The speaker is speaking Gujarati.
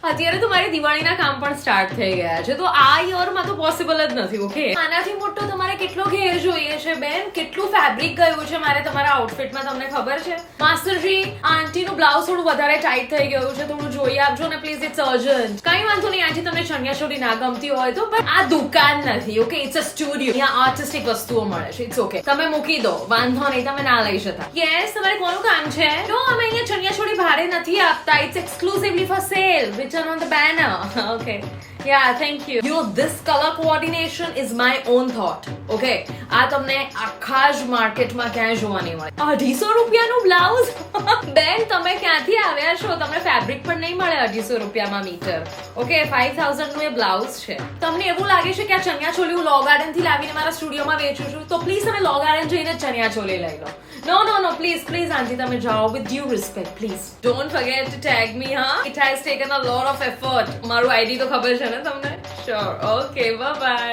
અત્યારે તો મારી દિવાળીના કામ પણ સ્ટાર્ટ થઈ ગયા છે, તો આ યરમાં તો પોસિબલ જ નથી. ઓકે, આનાથી મોટો તમારે કેટલો ઘેર જોઈએ છે બેન? કેટલું ફેબ્રિક ગયું છે મારે તમારા આઉટફિટમાં, તમને ખબર છે? માસ્ટરજી, આંટીનું બ્લાઉઝ થોડું વધારે ટાઈટ થઈ ગયું છે, થોડું જોઈ આપજો ને પ્લીઝ. It's urgent. કઈ વાંધો નહીં આંટી, તમને ચણિયાચોળી ના ગમતી હોય તો, પણ આ દુકાન નથી. Okay, it's a studio. અહીંયા આર્ટિસ્ટિક વસ્તુઓ મળે છે. ઇટ્સ ઓકે, તમે મૂકી દો, વાંધો નહીં, તમે ના લઈ જતા. યસ, તમારે કોનું કામ છે? નો, અમે અહીંયા ચણિયાચોળી ભાડે નથી આપતા. It's exclusively for sale. Written on the banner. Okay. Yeah, thank you. You know, this color coordination is my own thought. Okay. આ તમને આખા જ માર્કેટમાં ક્યાંય જોવા નહીં મળે. 250 રૂપિયાનું બ્લાઉઝ? બેન, તમે ક્યાંથી આવ્યા છો? તમને ફેબ્રિક પણ નહીં મળે 250 રૂપિયામાં મીટર. ઓકે, 5000 નું એ બ્લાઉઝ છે. તમને એવું લાગે છે કે આ ચણિયાચોળી હું લો ગાર્ડન થી લાવીને મારા સ્ટુડિયોમાં વેચું છું, તો પ્લીઝ તમે લો ગાર્ડન જઈને ચણિયાચોળી લઈ લો. No, please આંટી, તમે જાઓ. With due respect, please. Don't forget to tag me, huh? It has taken a lot of effort. મારું આઈડી તો ખબર છે ને તમને? Sure. Okay, bye bye.